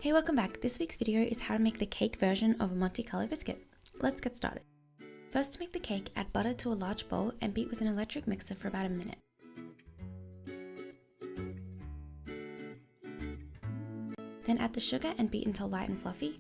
Hey, welcome back. This week's video is how to make the cake version of a Monte Carlo biscuit. Let's get started. First, to make the cake, add butter to a large bowl and beat with an electric mixer for about a minute. Then add the sugar and beat until light and fluffy.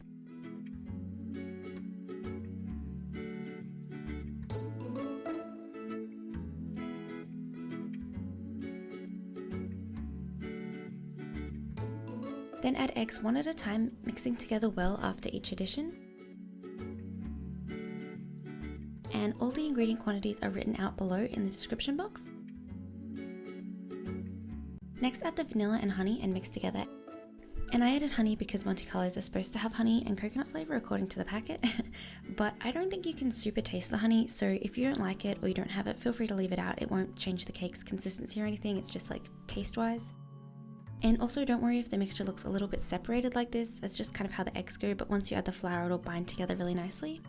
Then add eggs one at a time, mixing together well after each addition. And all the ingredient quantities are written out below in the description box. Next, add the vanilla and honey and mix together. And I added honey because Monte Carlos are supposed to have honey and coconut flavor according to the packet, but I don't think you can super taste the honey, so if you don't like it or you don't have it, feel free to leave it out. It won't change the cake's consistency or anything, it's just like taste-wise. And also don't worry if the mixture looks a little bit separated like this, that's just kind of how the eggs go, but once you add the flour it'll bind together really nicely.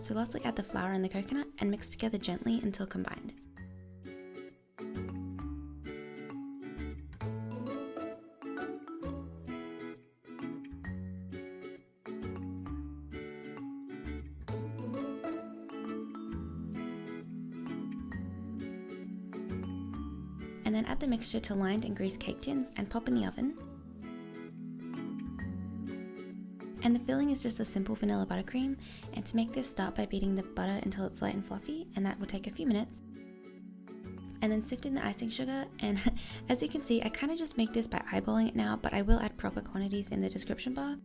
So lastly, add the flour and the coconut and mix together gently until combined. And then add the mixture to lined and greased cake tins and pop in the oven. And the filling is just a simple vanilla buttercream, and to make this, start by beating the butter until it's light and fluffy, and that will take a few minutes. And then sift in the icing sugar, and as you can see, I kind of just make this by eyeballing it now, but I will add proper quantities in the description bar.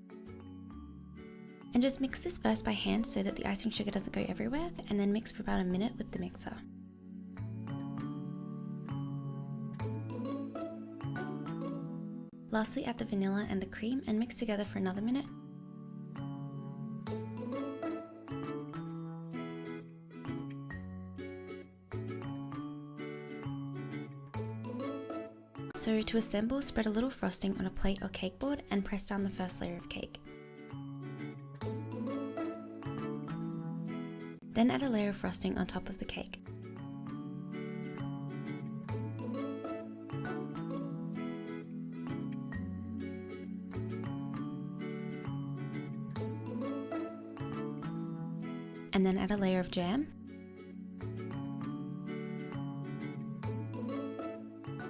And just mix this first by hand so that the icing sugar doesn't go everywhere, and then mix for about a minute with the mixer. Lastly, add the vanilla and the cream and mix together for another minute. So to assemble, spread a little frosting on a plate or cake board and press down the first layer of cake. Then add a layer of frosting on top of the cake. And then add a layer of jam.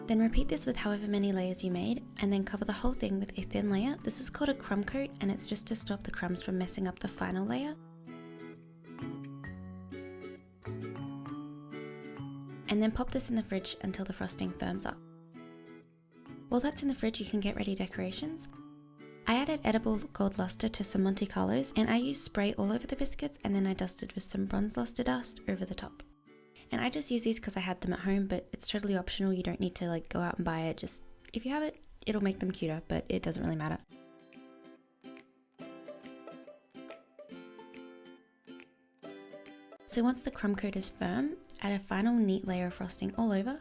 Then repeat this with however many layers you made, and then cover the whole thing with a thin layer. This is called a crumb coat, and it's just to stop the crumbs from messing up the final layer. And then pop this in the fridge until the frosting firms up. While that's in the fridge, you can get ready decorations. I added edible gold lustre to some Monte Carlos, and I used spray all over the biscuits, and then I dusted with some bronze lustre dust over the top. And I just use these because I had them at home, but it's totally optional. You don't need to like go out and buy it. Just if you have it, it'll make them cuter, but it doesn't really matter. So once the crumb coat is firm, add a final neat layer of frosting all over.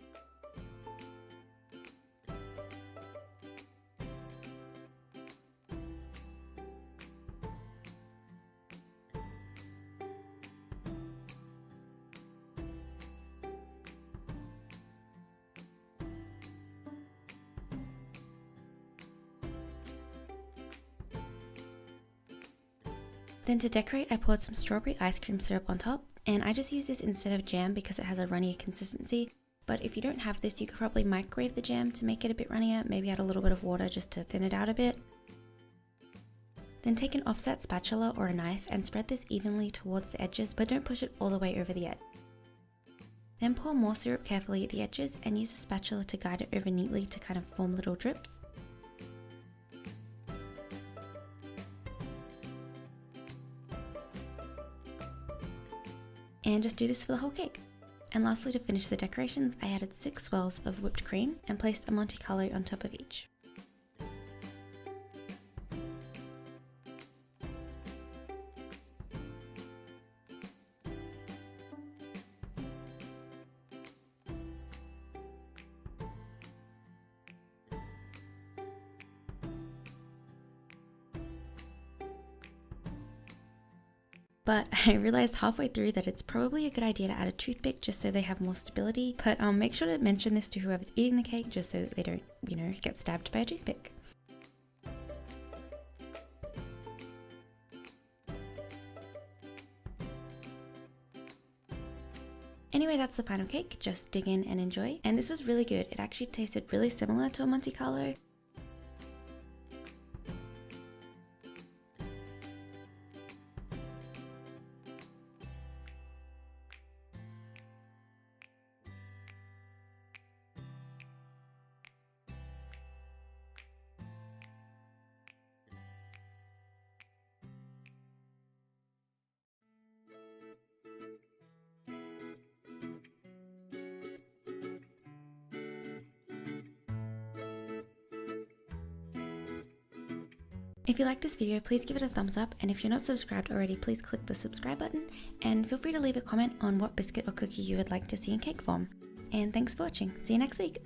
Then to decorate, I poured some strawberry ice cream syrup on top, and I just use this instead of jam because it has a runnier consistency. But if you don't have this, you could probably microwave the jam to make it a bit runnier, maybe add a little bit of water just to thin it out a bit. Then take an offset spatula or a knife and spread this evenly towards the edges, but don't push it all the way over the edge. Then pour more syrup carefully at the edges and use a spatula to guide it over neatly to kind of form little drips. And just do this for the whole cake. And lastly, to finish the decorations, I added 6 swirls of whipped cream and placed a Monte Carlo on top of each. But I realized halfway through that it's probably a good idea to add a toothpick just so they have more stability. But make sure to mention this to whoever's eating the cake just so that they don't, get stabbed by a toothpick. Anyway, that's the final cake. Just dig in and enjoy. And this was really good. It actually tasted really similar to a Monte Carlo. If you like this video, please give it a thumbs up, and if you're not subscribed already, please click the subscribe button, and feel free to leave a comment on what biscuit or cookie you would like to see in cake form. And thanks for watching. See you next week.